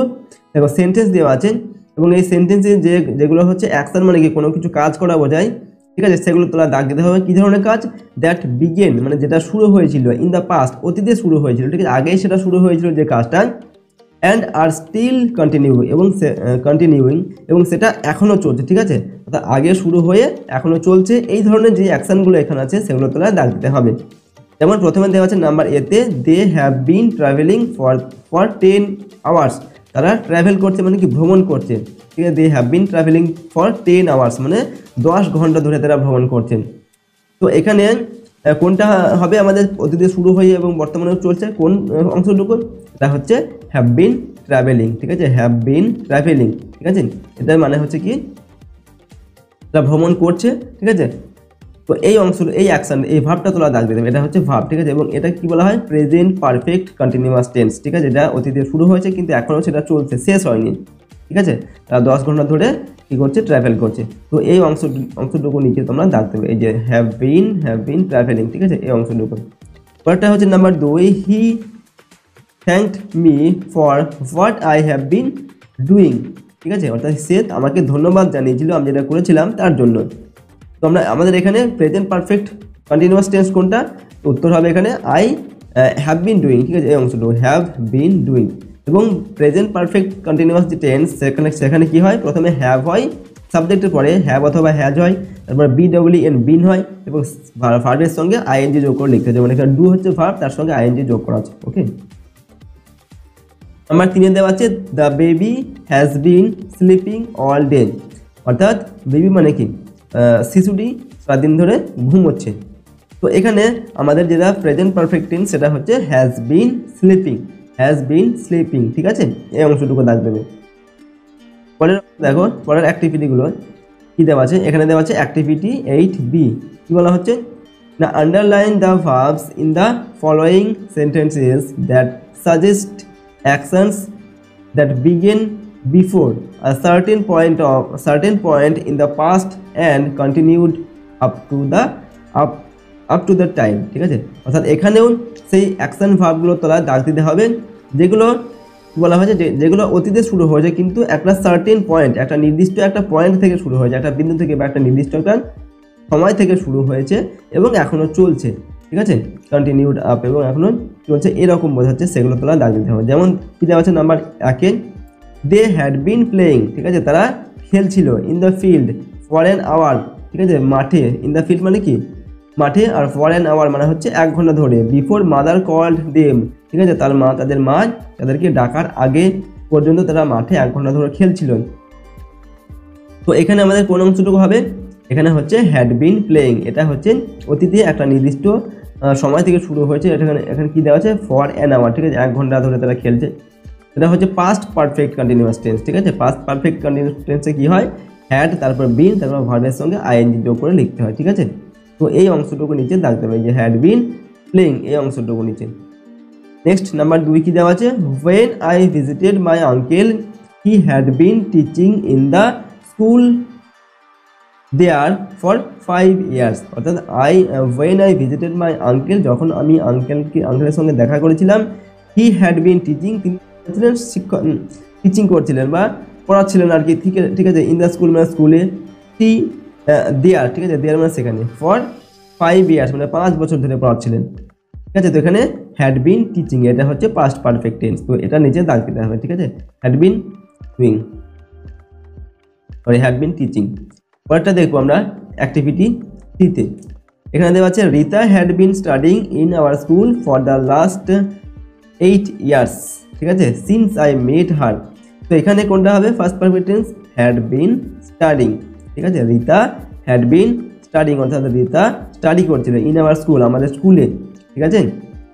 দেখো সেন্টেন্স দেওয়া আছে এবং এই সেন্টেন্সে যেগুলো হচ্ছে অ্যাকশন মানে কি কোনো কিছু কাজ করা বোঝায়, ঠিক আছে, সেগুলো তোলা দাগ দিতে হবে। কি ধরনের কাজ? দ্যাট বিগেন মানে যেটা শুরু হয়েছিল, ইন দ্য পাস্ট অতীতে শুরু হয়েছিল, ঠিক আছে, আগেই সেটা শুরু হয়েছিল যে কাজটা, অ্যান্ড আর স্টিল কন্টিনিউইং এবং সেটা এখনও চলছে, ঠিক আছে, অর্থাৎ আগে শুরু হয়ে এখনও চলছে। এই ধরনের যে অ্যাকশানগুলো এখানে আছে সেগুলো তোলা দাগ দিতে হবে। যেমন প্রথমে দেওয়া আছে নাম্বার এতে, they have been travelling for 10 hours. তারা ট্রাভেল করছে মানে কি ভ্রমণ করছে, ঠিক আছে, they have been travelling for 10 hours মানে 10 ঘন্টা ধরে তারা ভ্রমণ করছেন। তো এখানে কোনটা হবে আমাদের অতীতে শুরু হয়ে এবং বর্তমানেও চলছে, কোন অংশটুকু? এটা হচ্ছে হ্যাভ বিন ট্রাভেলিং, ঠিক আছে, হ্যাভ বিন ট্রাভেলিং, ঠিক আছে, এটার মানে হচ্ছে কি তারা ভ্রমণ করছে, ঠিক আছে। তো এই অংশটা, এই অ্যাকশন, এই ভার্বটা তোলা দাগ দিতে হবে, এটা হচ্ছে ভার্ব, ঠিক আছে, এবং এটা কি বলা হয়? প্রেজেন্ট পারফেক্ট কন্টিনিউয়াস টেন্স, ঠিক আছে, এটা অতীতে শুরু হয়েছে কিন্তু এখনও সেটা চলছে, শেষ হয়নি, ঠিক আছে, তারা 10 ঘন্টা ধরে কি করছে? ট্রাভেল করছে। তো এই অংশটুকু নিচে তোমরা দাগ দেবে, এই যে হ্যাভ বিন ট্রাভেলিং, ঠিক আছে, এই অংশটুকু। পরেরটা হচ্ছে number 2, he thanked me for what I have been doing, ঠিক আছে, অর্থাৎ সে আমাকে ধন্যবাদ জানিয়েছিল আমি যেটা করেছিলাম তার জন্য। তো আমাদের এখানে প্রেজেন্ট পারফেক্ট কন্টিনিউয়াস টেন্স কোনটা? উত্তর হবে এখানে আই হ্যাভ বিন ডুইং, ঠিক আছে, এই অংশটুকু হ্যাভ বিন ডুইং। এবং প্রেজেন্ট পারফেক্ট কন্টিনিউয়াস যে টেন্স সেখানে কি হয়? প্রথমে হ্যাভ হয়, সাবজেক্টের পরে হ্যাভ অথবা হ্যাজ হয়, তারপর BWN বিন হয় এবং ভার্বের সঙ্গে আইএনজি যোগ করে লিখতে হয়। যেমন এখানে ডু হচ্ছে ভার্ব, তার সঙ্গে আইএনজি যোগ করা আছে। ওকে, নাম্বার 3 দেওয়া আছে the baby has been sleeping all day, অর্থাৎ বেবি মানে কি শিশুটি সারাদিন ধরে ঘুমোচ্ছে। তো এখানে আমাদের যেটা প্রেজেন্ট পারফেক্ট টেন্স সেটা হচ্ছে হ্যাজ বিন স্লিপিং, ঠিক আছে, এই অংশটুকু দাগ দেবে। পরের অ্যাক্টিভিটিগুলো কি দেওয়া আছে? এখানে দেওয়া আছে অ্যাক্টিভিটি 8B। কি বলা হচ্ছে না, underline the verbs in the following sentences that suggest actions that begin before a certain point in the past and continued up to the time, ঠিক আছে, অর্থাৎ এখানেও সেই অ্যাকশন ভার্বগুলো তোলা দাগ দিতে হবে, যেগুলো বলা হয়েছে যেগুলো অতীতে শুরু হয়েছে কিন্তু একটা সার্টেন পয়েন্ট, একটা নির্দিষ্ট একটা পয়েন্ট থেকে শুরু হয়েছে, একটা বিন্দু থেকে বা একটা নির্দিষ্ট একটা সময় থেকে শুরু হয়েছে এবং এখনও চলছে, ঠিক আছে, কন্টিনিউড আপ এবং এখনও চলছে, এরকম বোঝাচ্ছে, সেগুলো তোলা দাগ দিতে হবে। যেমন কি দেওয়া আছে number 1, they had been playing, ঠিক আছে, তারা খেলছিল, in the field for an hour, ঠিক আছে, মাঠে, ইন দ্য ফিল্ড মানে কি মাঠে, আর ফর অ্যান আওয়ার মানে হচ্ছে 1 ঘন্টা ধরে, বিফোর মাদার কল্ড দেম, ঠিক আছে, তাদের মা তাদেরকে ডাকার আগে পর্যন্ত তারা মাঠে 1 ঘন্টা ধরে খেলছিল। তো এখানে আমাদের কোন অংশটুকু হবে? এখানে হচ্ছে হ্যাড বিন প্লেয়িং, এটা হচ্ছে অতীতে একটা নির্দিষ্ট সময় থেকে শুরু হয়েছে। এখানে কি দেওয়া আছে? ফর অ্যান আওয়ার, ঠিক আছে, 1 ঘন্টা ধরে তারা খেলছে। এটা হচ্ছে পাস্ট পারফেক্ট কন্টিনিউয়াস টেন্স, ঠিক আছে, পাস্ট পারফেক্ট কন্টিনিউয়াস টেন্সে কি হয়? হ্যাড, তারপর বিন, তারপর ভার্বের সঙ্গে আইএনজি যোগ করে লিখতে হয়, ঠিক আছে। তো এই অংশটুকু নিচে দাগ দেবে, যে হ্যাড বিন প্লেয়িং, এই অংশটুকু নিচে। নেক্সট নাম্বার 2 কি দেওয়া আছে? When I visited my uncle he had been teaching in the school there for 5 years, অর্থাৎ when I visited my uncle, যখন আমি আঙ্কেলের সঙ্গে দেখা করেছিলাম, হি হ্যাড বিন টিচিং, তিনি টিচিং করছিলেন বা পড়াচ্ছিলেন আর কি, ঠিক আছে, ইন দ্য স্কুল মানে স্কুলে, দেয়ার, ঠিক আছে, দেয়ার মানে সেখানে, ফর 5 ইয়ার্স মানে 5 বছর ধরে পড়াচ্ছিলেন, ঠিক আছে। তো এখানে হ্যাড বিন টিচিং, এটা হচ্ছে পাস্ট পারফেক্ট টেন্স, তো এটা নিচে দাগ দিতে হবে, ঠিক আছে, had been doing, had been teaching. পরেরটা দেখবো আমরা অ্যাক্টিভিটি 3তে। এখানে দেওয়া আছে Rita had been studying in our school for the last 8 years, ঠিক আছে, সিন্স আই মেট হার। তো এখানে কোনটা হবে? First perfect tense had been studying, ঠিক আছে, রিতা হ্যাড বিন স্টাডিং, অর্থাৎ রিতা স্টাডি করছিল ইন আওয়ার স্কুল, আমাদের স্কুলে, ঠিক আছে,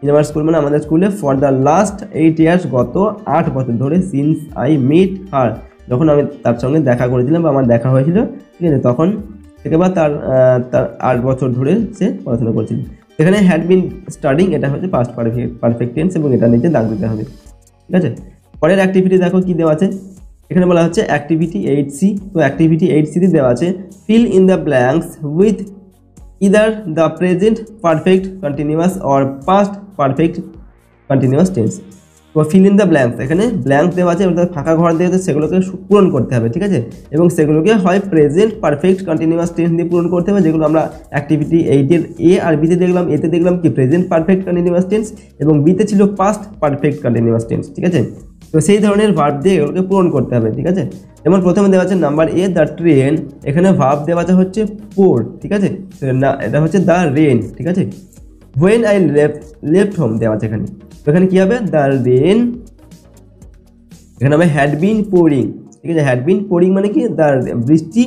ইন আওয়ার স্কুল মানে আমাদের স্কুলে, ফর দ্য লাস্ট 8 ইয়ার্স গত 8 বছর ধরে, সিন্স আই মেট হার, যখন আমি তার সঙ্গে দেখা করেছিলাম বা আমার দেখা হয়েছিল, ঠিক আছে, তখন থেকে বা তার 8 বছর ধরে সে পড়াশোনা করছিল। এখানে হ্যাড বিন স্টাডিং, এটা হচ্ছে পাস্ট পারফেক্ট টেন্স এবং এটা নিচে দাগ দিতে হবে, ঠিক আছে। পরের অ্যাক্টিভিটি দেখো কি দেওয়া আছে, এখানে বলা হচ্ছে অ্যাক্টিভিটি 8C। তো অ্যাক্টিভিটি 8C তে দেওয়া আছে fill in the blanks with either the present perfect continuous or past perfect continuous tense. তো ফিল ইন দ্য ব্ল্যাঙ্কস, এখানে ব্ল্যাঙ্ক দেওয়া আছে অর্থাৎ ফাঁকা ঘর দেওয়া আছে, সেগুলোকে পূরণ করতে হবে, ঠিক আছে। এবং সেগুলোকে হয় প্রেজেন্ট পারফেক্ট কন্টিনিউয়াস টেন্স দিয়ে পূরণ করতে হবে, যেগুলো আমরা অ্যাক্টিভিটি 8-এর এ আর বিতে দেখলাম। এতে দেখলাম কি প্রেজেন্ট পারফেক্ট কন্টিনিউয়াস টেন্স এবং বিতে ছিল পাস্ট পারফেক্ট কন্টিনিউয়াস টেন্স, ঠিক আছে। তো সেই ধরনের ভার্ব দিয়ে এগুলোকে পূরণ করতে হবে, ঠিক আছে। যেমন প্রথমে দেওয়া আছে নাম্বার এ দ্য ট্রেন, এখানে ভার্ব দেওয়া আছে হচ্ছে পোর, ঠিক আছে। না, এটা হচ্ছে দ্য রেন, ঠিক আছে। হোয়েন আই লেফট হোম দেওয়া আছে এখানে, তো এখানে কি হবে দ্য রেন, এখানে হবে হ্যাড বিন পোরিং, ঠিক আছে। হ্যাড বিন পোরিং মানে কি দ্য বৃষ্টি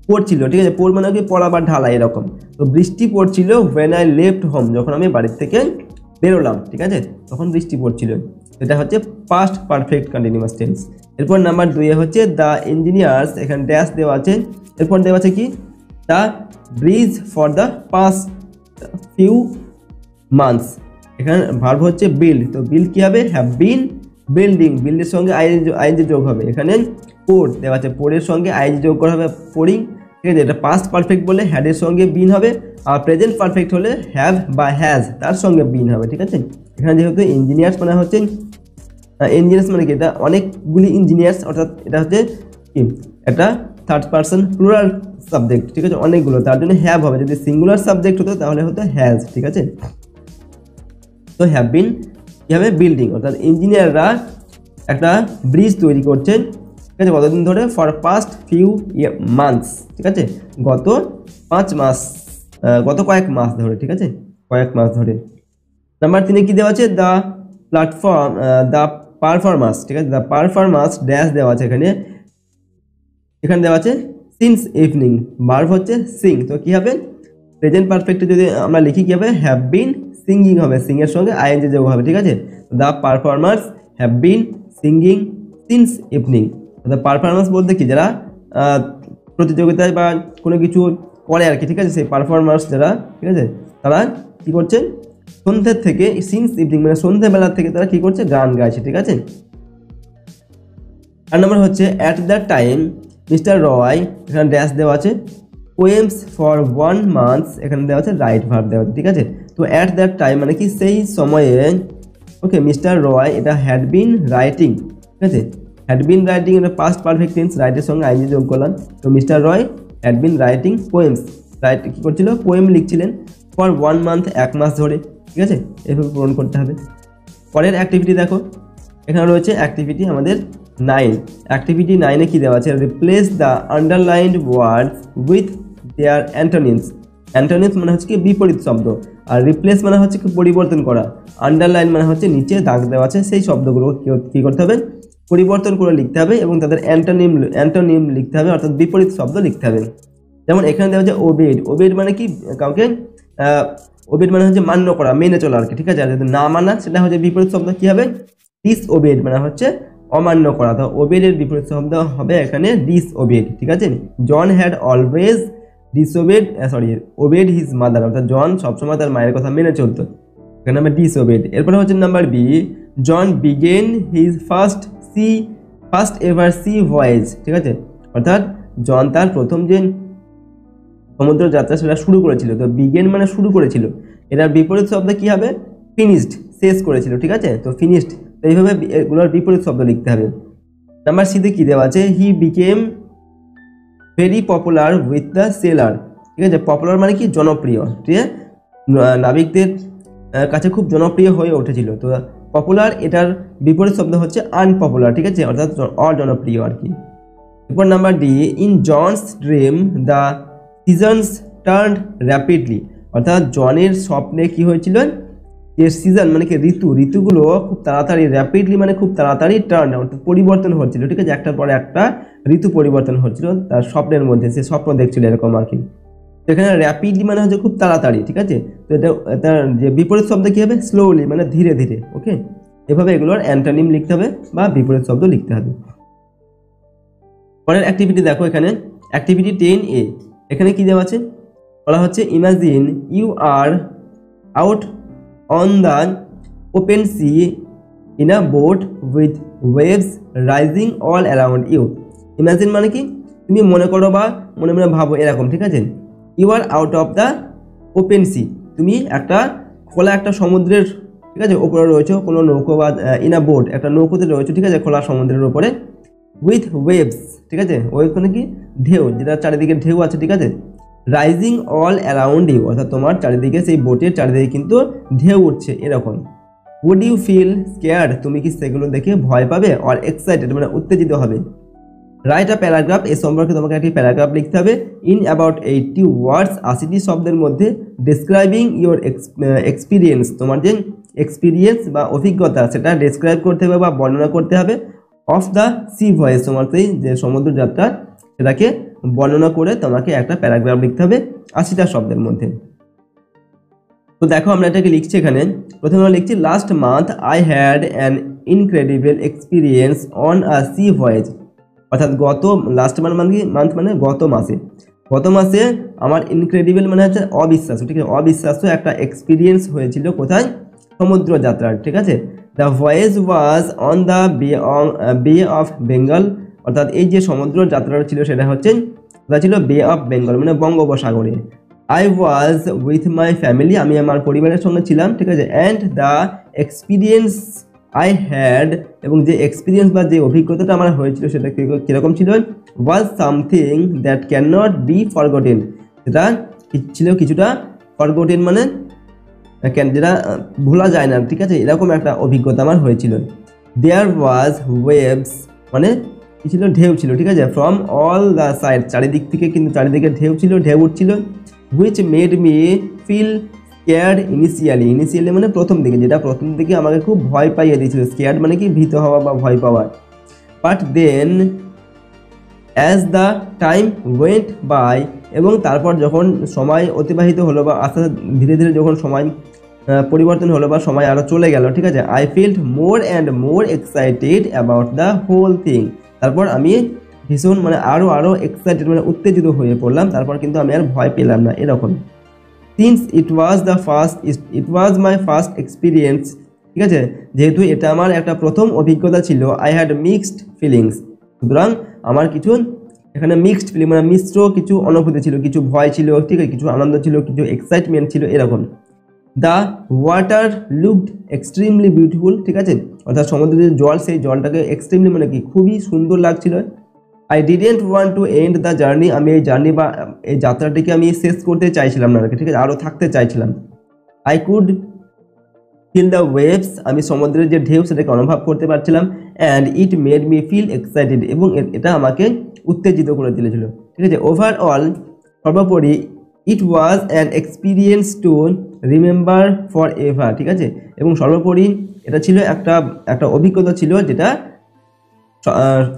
পড়ছিল, ঠিক আছে। পোর মানে কি পড়া বা ঢালা এরকম। তো বৃষ্টি পড়ছিল হোয়েন আই লেফট হোম, যখন আমি বাড়ির থেকে বেরোলাম, ঠিক আছে, তখন বৃষ্টি পড়ছিল। এটা হচ্ছে পাস্ট পারফেক্ট কন্টিনিউয়াস টেন্স। এরপর নাম্বার 2 হচ্ছে দ্য ইঞ্জিনিয়ার্স, এখানে ড্যাশ দেওয়া আছে। এরপর দেওয়া আছে কি the bridge for the past few months, এখানে ভার্ব হচ্ছে বিল্ড। তো বিল্ড কি হবে হ্যাভ বিন বিল্ডিং, বিল্ডের সঙ্গে আইএনজি যোগ হবে। এখানে পোর দেওয়া আছে, পোরের সঙ্গে আইএনজি যোগ করা হবে পোরিং, ঠিক আছে। এটা পাস্ট পারফেক্ট বলে হ্যাডের সঙ্গে বিন হবে, আর প্রেজেন্ট পারফেক্ট হলে হ্যাভ বা হ্যাজ তার সঙ্গে বিন হবে, ঠিক আছে। এখানে যেহেতু ইঞ্জিনিয়ার্স মানে হচ্ছে ইঞ্জিনিয়ার্স মানে কি এটা অনেকগুলি ইঞ্জিনিয়ার্স, অর্থাৎ এটা হচ্ছে কি একটা থার্ড পারসন প্লুরাল সাবজেক্ট, ঠিক আছে, অনেকগুলো, তার জন্য হ্যাভ হবে। যদি সিঙ্গুলার সাবজেক্ট হতো তাহলে হতো হ্যাজ, ঠিক আছে। তো হ্যাভ বিন কি হবে বিল্ডিং, অর্থাৎ ইঞ্জিনিয়াররা একটা ব্রিজ তৈরি করছেন, ঠিক আছে, কতদিন ধরে ফর পাস্ট ফিউ মান্থস, ঠিক আছে, গত 5 মাস, গত কয়েক মাস ধরে, ঠিক আছে, কয়েক মাস ধরে। নাম্বার 3 কি দেওয়া আছে দ্য প্ল্যাটফর্ম দ্য পারফরম্যান্স, ঠিক আছে। দ্য পারফরম্যান্স ড্যাশ দেওয়া আছে এখানে, এখানে দেওয়া আছে সিন্স ইভিনিং, ভার্ব হচ্ছে সিং। তো কি হবে প্রেজেন্ট পারফেক্টে যদি আমরা লিখি কি হবে হ্যাভ বিন সিঙ্গিং হবে, সিং এর সঙ্গে আইএনজি যোগ হবে, ঠিক আছে। The performers have been singing since evening. The performance বলতে কি যারা প্রতিযোগিতায় বা কোনো কিছু করে আর কি, ঠিক আছে, সেই পারফরমার্স যারা, ঠিক আছে, তারা কি করছে সন্ধ্যের থেকে, সিন্স ইভিনিং মানে সন্ধ্যেবেলা থেকে তারা কি করছে গান গাইছে, ঠিক আছে। আর নাম্বার হচ্ছে অ্যাট দ্য টাইম মিস্টার রয়, এখানে ড্যাশ দেওয়া আছে। পোয়েমস ফর 1 মান্থ, এখানে দেওয়া আছে রাইট ভার্ব দেওয়া আছে, ঠিক আছে। তো অ্যাট দ্যাট টাইম মানে কি সেই সময়ে, ওকে, মিস্টার রয় এটা হ্যাড বিন রাইটিং, ঠিক আছে। হ্যাড বিন রাইটিং এটা পাস্ট পারফেক্ট টেন্স, রাইটের সঙ্গে আইএনজি যোগ করলাম। তো mister Roy had been writing poems, right কি করছিল পোয়েম লিখছিলেন ফর 1 মান্থ 1 মাস ধরে, ঠিক আছে। এভাবে পূরণ করতে হবে। পরের অ্যাক্টিভিটি দেখো, এখানে রয়েছে অ্যাক্টিভিটি আমাদের 9। অ্যাক্টিভিটি 9-এ কি দেওয়া আছে replace the underlined words with their antonyms. Antonyms মানে হচ্ছে কি বিপরীত শব্দ, আর রিপ্লেস মানে হচ্ছে কি পরিবর্তন করা। আন্ডারলাইন মানে হচ্ছে নিচে দাগ দেওয়া আছে সেই শব্দগুলো কি করতে হবে পরিবর্তন করে লিখতে হবে এবং তাদের অ্যান্টোনিম লিখতে হবে, অর্থাৎ বিপরীত শব্দ লিখতে হবে। যেমন এখানে দেওয়া আছে ওবেড, ওবেড মানে কি কাউকে ওবেড মানে হচ্ছে মান্য করা, মেনে চলা আর কি, ঠিক আছে। আর যদি না মানা সেটা হচ্ছে বিপরীত শব্দ কি হবে ডিসওবেড মানে হচ্ছে অমান্য করা। তো ওবেডের বিপরীত শব্দ হবে এখানে ডিসওবেড, ঠিক আছে। John had always obeyed his mother, অর্থাৎ জন সবসময় তার মায়ের কথা মেনে চলতো, এখানে হবে ডিসওবেড। এরপরে হচ্ছে number B, John began his first ever sea voyage, ঠিক আছে, অর্থাৎ জন তার প্রথম যে সমুদ্র যাত্রা সেটা শুরু করেছিল। তো বিগেন মানে শুরু করেছিল, এটার বিপরীত শব্দ কি হবে ফিনিশড, শেষ করেছিল, ঠিক আছে। তো ফিনিশড, তো এইভাবে এগুলোর বিপরীত শব্দ লিখতে হবে। নাম্বার সিতে কি দেওয়া আছে he became very popular with the seller, ঠিক আছে। পপুলার মানে কি জনপ্রিয়, ঠিক আছে, নাবিকদের কাছে খুব জনপ্রিয় হয়ে উঠেছিল। তো পপুলার এটার বিপরীত শব্দ হচ্ছে আনপপুলার, ঠিক আছে, অর্থাৎ অজনপ্রিয় আর কি। এরপর number D, in John's dream the seasons turn rapidly, অর্থাৎ জনের স্বপ্নে কি হয়েছিল যে সিজন মানে কি ঋতুগুলো খুব তাড়াতাড়ি, র্যাপিডলি মানে খুব তাড়াতাড়ি টার্ন অর্থাৎ পরিবর্তন হচ্ছিল, ঠিক আছে, একটার পরে একটা ঋতু পরিবর্তন হচ্ছিল তার স্বপ্নের মধ্যে, সে স্বপ্ন দেখছিল এরকম আর কি। তো এখানে র্যাপিডলি মানে হচ্ছে খুব তাড়াতাড়ি, ঠিক আছে। তো এটার যে বিপরীত শব্দ কি হবে স্লোলি মানে ধীরে ধীরে, ওকে। এভাবে এগুলোর অ্যান্টোনিম লিখতে হবে বা বিপরীত শব্দ লিখতে হবে। পরের অ্যাক্টিভিটি দেখো, এখানে অ্যাক্টিভিটি 10A, এখানে কি দেওয়া আছে বলা হচ্ছে imagine you are out on the open sea in a boat with waves rising all around you. Imagine মানে কি, তুমি মনে করো বা মনে মনে ভাবো এরকম, ঠিক আছে। You are out of the open sea, তুমি একটা খোলা একটা সমুদ্রের, ঠিক আছে, ওপরে রয়েছে কোনো নৌকো বা ইন আ বোট, একটা নৌকোতে রয়েছে, ঠিক আছে, খোলা সমুদ্রের উপরে। উইথ ওয়েভস, ঠিক আছে, ওয়েভ মানে কি, ঢেউ, যেটা চারিদিকে ঢেউ আছে, ঠিক আছে। রাইজিং অল অ্যারাউন্ড ইউ, অর্থাৎ তোমার চারিদিকে, সেই বোটের চারিদিকে কিন্তু ঢেউ উঠছে এরকম। উড ইউ ফিল স্কেয়ার্ড, তুমি কি সেগুলো দেখে ভয় পাবে? অর এক্সাইটেড মানে উত্তেজিত হবে। রাইট আ প্যারাগ্রাফ, এ সম্পর্কে তোমাকে একটি প্যারাগ্রাফ লিখতে হবে। ইন অ্যাবাউট 80 ওয়ার্ডস, 80টি শব্দের মধ্যে। ডিসক্রাইবিং ইউর এক্সপিরিয়েন্স, তোমার যে এক্সপিরিয়েন্স বা অভিজ্ঞতা সেটা ডিসক্রাইব করতে হবে বা বর্ণনা করতে হবে। অফ দ্য সি ভয়েস, তোমার সেই যে সমুদ্র যাত্রা সেটাকে বর্ণনা করে তোমাকে একটা প্যারাগ্রাফ লিখতে হবে 80টা শব্দের মধ্যে। তো দেখো আমরা এটাকে লিখছি এখানে। প্রথমে আমরা লিখছি last month I had an incredible experience on a C voice, অর্থাৎ গত লাস্ট মান্থ মানে গত মাসে আমার ইনক্রেডিবল মানে হচ্ছে অবিশ্বাস্য, ঠিক আছে, অবিশ্বাস্য একটা এক্সপিরিয়েন্স হয়েছিল কোথায়? সমুদ্র যাত্রার, ঠিক আছে। The voice was on the বে অফ বেঙ্গল, অর্থাৎ এই যে সমুদ্র যাত্রাটা ছিল সেটা ছিল বে অফ বেঙ্গল মানে বঙ্গোপসাগরে। I was with my family, আমি আমার পরিবারের সঙ্গে ছিলাম, ঠিক আছে। And the experience I had, এবং যে এক্সপিরিয়েন্স বা যে অভিজ্ঞতাটা আমার হয়েছিল সেটা কীরকম ছিল? Was something that can not be forgotten, সেটা ছিল কিছুটা ফরগটেন মানে যেটা ভোলা যায় না, ঠিক আছে, এরকম একটা অভিজ্ঞতা আমার হয়েছিল। দেয়ার ওয়াজ ওয়েভস মানে কি ছিল? ঢেউ ছিল, ঠিক আছে। ফ্রম অল দ্য সাইড, চারিদিক থেকে কিন্তু চারিদিকে ঢেউ উঠছিল। Which made me feel scared initially মানে প্রথম দিকে আমাকে খুব ভয় পাইয়ে দিয়েছিল। স্কেয়ার্ড মানে কি, ভীত হওয়া বা ভয় পাওয়া। But then as the time went by, এবং তারপর যখন সময় অতিবাহিত হলো বা আস্তে আস্তে ধীরে ধীরে যখন সময় পরিবর্তন হলো বা সময় আরও চলে গেল, ঠিক আছে। I felt more and more excited about the whole thing, তারপর আমি ভীষণ মানে আরও এক্সাইটেড মানে উত্তেজিত হয়ে পড়লাম, তারপর কিন্তু আমি আর ভয় পেলাম না এরকম। Since it was my first experience, ঠিক আছে, যেহেতু এটা আমার একটা প্রথম অভিজ্ঞতা ছিল। আই হ্যাড মিক্সড ফিলিংস, সুতরাং আমার কিছু এখানে মিক্সড ফিলিং মানে মিশ্র কিছু অনুভূতি ছিল, কিছু ভয় ছিল, ঠিক আছে, কিছু আনন্দ ছিল, কিছু এক্সাইটমেন্ট ছিল এরকম। The water looked extremely beautiful, ঠিক আছে, অর্থাৎ সমুদ্রের যে জল সেই জলটাকে এক্সট্রিমলি মানে কি খুবই সুন্দর লাগছিল। I didn't want to end the journey, আমি এই জার্নি বা এই যাত্রাটিকে আমি শেষ করতে চাইছিলাম না, ঠিক আছে, আরও থাকতে চাইছিলাম। I could feel the waves, আমি সমুদ্রের যে ঢেউ সেটাকে অনুভব করতে পারছিলাম। And it made me feel excited, এবং এটা আমাকে উত্তেজিত করে তুলেছিল, ঠিক আছে। ওভারঅল সর্বোপরি it was an experience to remember for ever, ঠিক আছে, এবং সর্বোপরি এটা ছিল একটা অভিজ্ঞতা ছিল যেটা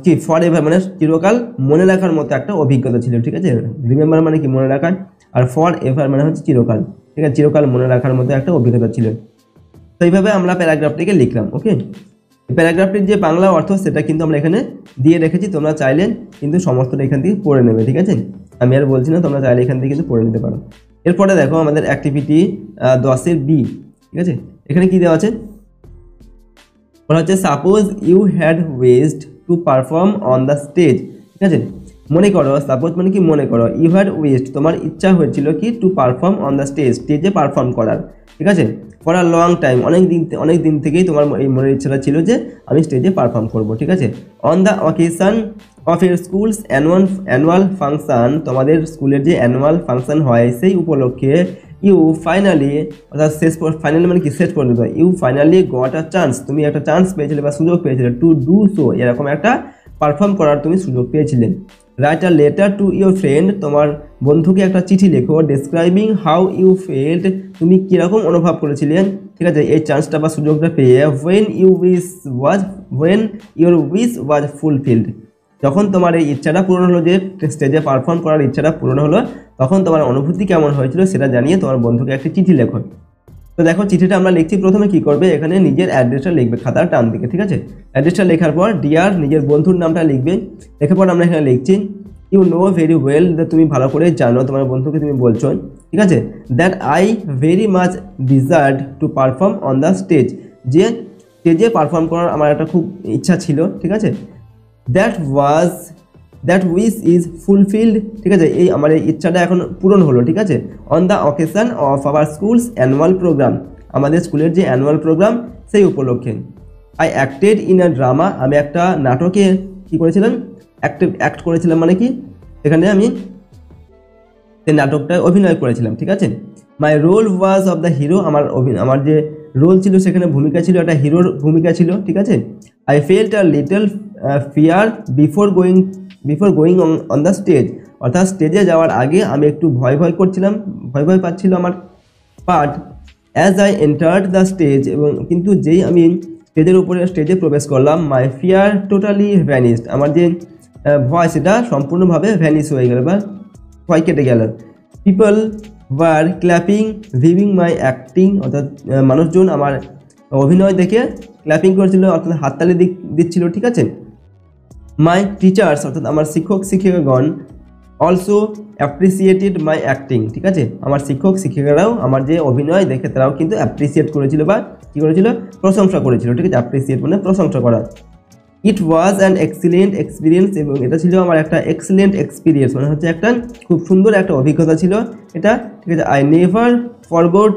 কি ফর এভার মানে চিরকাল মনে রাখার মতো একটা অভিজ্ঞতা ছিল, ঠিক আছে। রিমেম্বার মানে কি মনে রাখা, আর ফর এভার মানে হচ্ছে চিরকাল, ঠিক আছে, চিরকাল মনে রাখার মতো একটা অভিজ্ঞতা ছিল। তো এইভাবে আমরা প্যারাগ্রাফটিকে লিখলাম। ওকে, প্যারাগ্রাফটির যে বাংলা অর্থ সেটা কিন্তু আমরা এখানে দিয়ে রেখেছি, তোমরা চাইলে কিন্তু সমস্তটা এখান থেকে পড়ে নেবে, ঠিক আছে, আমি আর বলছি না, তোমরা চাইলে এখান থেকে কিন্তু পড়ে নিতে পারো। এরপরে দেখো আমাদের অ্যাক্টিভিটি 10-এর বি, ঠিক আছে, এখানে কি দেওয়া আছে? বলা হচ্ছে suppose you had wished to perform on the stage, ঠিক আছে। মনে করো, সাপোজ মানে কি মনে করো, ইউ হ্যাড উইশড তোমার ইচ্ছা হয়েছিল কি টু পারফর্ম অন দ্য স্টেজে পারফর্ম করার, ঠিক আছে, ফর আ লং টাইম, অনেক দিন থেকেই তোমার এই মনের ইচ্ছাটা ছিল যে আমি স্টেজে পারফর্ম করব, ঠিক আছে। On the occasion of year schools annual function, তোমাদের স্কুলের যে অ্যানুয়াল ফাংশন হয় সেই উপলক্ষে ইউ ফাইনালি, অর্থাৎ ফাইনালি মানে কি শেষ পর্যন্ত, you finally got a chance, তুমি একটা চান্স পেয়েছিলে বা সুযোগ পেয়েছিলে, টু ডু সো, এরকম একটা পারফর্ম করার তুমি সুযোগ পেয়েছিলে। Write a letter to your friend, তোমার বন্ধুকে একটা চিঠি লেখো। ডেসক্রাইবিং হাউ ইউ ফেল্ট, তুমি কীরকম অনুভব করেছিলেন, ঠিক আছে, এই চান্সটা বা সুযোগটা পেয়ে। When your wish was fulfilled, যখন তোমার এই ইচ্ছাটা পূরণ হলো, যে স্টেজে পারফর্ম করার ইচ্ছাটা পূরণ হলো, তখন তোমার অনুভূতি কেমন হয়েছিল সেটা জানিয়ে তোমার বন্ধুকে একটি চিঠি লেখো। তো দেখো চিঠিটা আমরা লিখছি, প্রথমে কি করবে, এখানে নিজের অ্যাড্রেসটা লিখবে খাতার টান দিকে, ঠিক আছে। অ্যাড্রেসটা লেখার পর ডিয়ার নিজের বন্ধুর নামটা লিখবে। লেখার পর আমরা এখানে লিখছি ইউ নো ভেরি ওয়েল, তুমি ভালো করে জানো, তোমার বন্ধুকে তুমি বলছো, ঠিক আছে, that I very much deserve two perform on the stage, যে স্টেজে পারফর্ম করার আমার একটা খুব ইচ্ছা ছিল, ঠিক আছে। দ্যাট উইশ ইজ ফুলফিলড, ঠিক আছে, এই আমার এই ইচ্ছাটা এখন পূরণ হলো, ঠিক আছে, on the occasion of our school's annual programme, আমাদের স্কুলের যে অ্যানুয়াল প্রোগ্রাম সেই উপলক্ষে। I acted in a drama, আমি একটা নাটকে কী করেছিলাম, অ্যাক্ট করেছিলাম, মানে কি এখানে আমি সেই নাটকটায় অভিনয় করেছিলাম, ঠিক আছে। My role was of the hero, আমার যে রোল ছিল সেখানে ভূমিকা ছিল একটা হিরোর ভূমিকা ছিল, ঠিক আছে। I felt a little fear before going on the stage, অর্থাৎ স্টেজে যাওয়ার আগে আমি একটু ভয় পাচ্ছিল আমার part. As I entered the stage, এবং কিন্তু যেই আমি স্টেজে প্রবেশ করলাম, মাই ফিয়ার টোটালি ভ্যানিশড, আমার যে ভয় সেটা সম্পূর্ণভাবে ভ্যানিশ হয়ে গেল বা ভয় কেটে গেল। People were clapping ভিভিং my acting, অর্থাৎ মানুষজন আমার অভিনয় দেখে ক্ল্যাপিং করেছিল, অর্থাৎ হাততালি দিচ্ছিল, ঠিক আছে। মাই টিচার্স, অর্থাৎ আমার শিক্ষিকাগণ অলসো অ্যাপ্রিসিয়েটেড মাই অ্যাক্টিং, ঠিক আছে, আমার শিক্ষিকারাও আমার যে অভিনয় দেখে তারাও কিন্তু অ্যাপ্রিসিয়েট করেছিল বা কী করেছিল, প্রশংসা করেছিল, ঠিক আছে। অ্যাপ্রিসিয়েট মানে প্রশংসা করা। ইট ওয়াজ অ্যান এক্সিলেন্ট এক্সপিরিয়েন্স, এবং এটা ছিল আমার একটা এক্সিলেন্ট এক্সপিরিয়েন্স, মানে হচ্ছে একটা খুব সুন্দর একটা অভিজ্ঞতা ছিল এটা, ঠিক আছে। I never forgot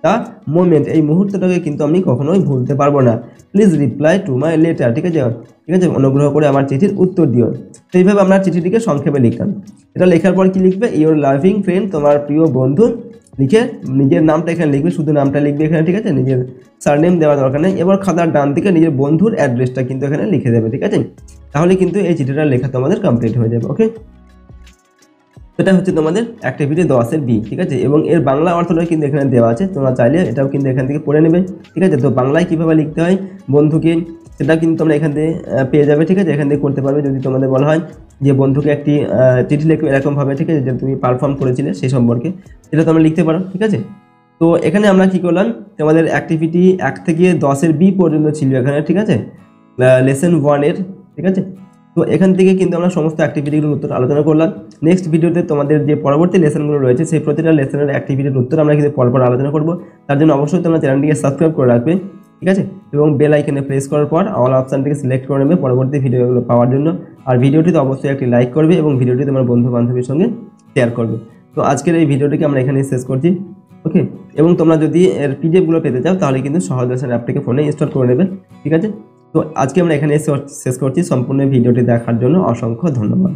the moment, এই মুহূর্তটাকে কিন্তু আমি কখনোই ভুলতে পারবো না। Please reply to my letter, ঠিক আছে, অনুগ্রহ করে আমার চিঠির উত্তর দিও। তো এইভাবে আমরা চিঠিটিকে সংক্ষেপে লিখতাম। এটা লেখার পর কি লিখবে, ইওর লাভিং ফ্রেন্ড, তোমার প্রিয় বন্ধু, লিখে নিজের নামটা এখানে লিখবে, শুধু নামটা লিখবে এখানে, ঠিক আছে, নিজের সারনেম দেওয়ার দরকার নেই। এবার খাতার ডান দিকে নিজের বন্ধুর অ্যাড্রেসটা কিন্তু এখানে লিখে দেবে, ঠিক আছে। তাহলে কিন্তু এই চিঠিটা লেখা তোমাদের কমপ্লিট হয়ে যাবে। ওকে, এটা হচ্ছে তোমাদের অ্যাক্টিভিটি 10-এর বি, ঠিক আছে, এবং এর বাংলা অর্থটা কিন্তু এখানে দেওয়া আছে, তোমরা চাইলে এটাও কিন্তু এখান থেকে পড়ে নেবে, ঠিক আছে। তো বাংলায় কীভাবে লিখতে হয় বন্ধুকে, সেটা কিন্তু তোমরা এখান থেকে পেয়ে যাবে, ঠিক আছে, এখান থেকে করতে পারবে। যদি তোমাদের বলা হয় যে বন্ধুকে একটি চিঠি লিখবে এরকমভাবে, ঠিক আছে, যে তুমি পারফর্ম করেছিলে সেই সম্পর্কে, সেটা তোমরা লিখতে পারো, ঠিক আছে। তো এখানে আমরা কী করলাম, তোমাদের অ্যাক্টিভিটি 1 থেকে 10-এর বি পর্যন্ত ছিল এখানে, ঠিক আছে, লেসন 1-এর, ঠিক আছে। তো এখান থেকে কিন্তু আমরা সমস্ত অ্যাক্টিভিটিগুলোর উত্তর আলোচনা করলাম। নেক্সট ভিডিওতে তোমাদের যে পরবর্তী লেসনগুলো রয়েছে সেই প্রতিটা লেসনের অ্যাক্টিভিটির উত্তর আমরা কিন্তু পরপর আলোচনা করব। তার জন্য অবশ্যই তোমরা চ্যানেলটিকে সাবস্ক্রাইব করে রাখবে, ঠিক আছে, এবং বেল আইকনে প্রেস করার পর অল অপশানটিকে সিলেক্ট করে নেবে পরবর্তী ভিডিওগুলো পাওয়ার জন্য। আর ভিডিওটিতে অবশ্যই একটি লাইক করবে এবং ভিডিওটি তোমার বন্ধু বান্ধবীর সঙ্গে শেয়ার করবে। তো আজকের এই ভিডিওটিকে আমরা এখানেই শেষ করছি। ওকে, এবং তোমরা যদি এর পিডিএফগুলো পেতে চাও তাহলে কিন্তু সহজ ভাষার অ্যাপটিকে ফোনে ইনস্টল করে নেবে, ঠিক আছে। তো আজকে আমরা এখানে শেষ করছি। সম্পূর্ণ ভিডিওটি দেখার জন্য অসংখ্য ধন্যবাদ।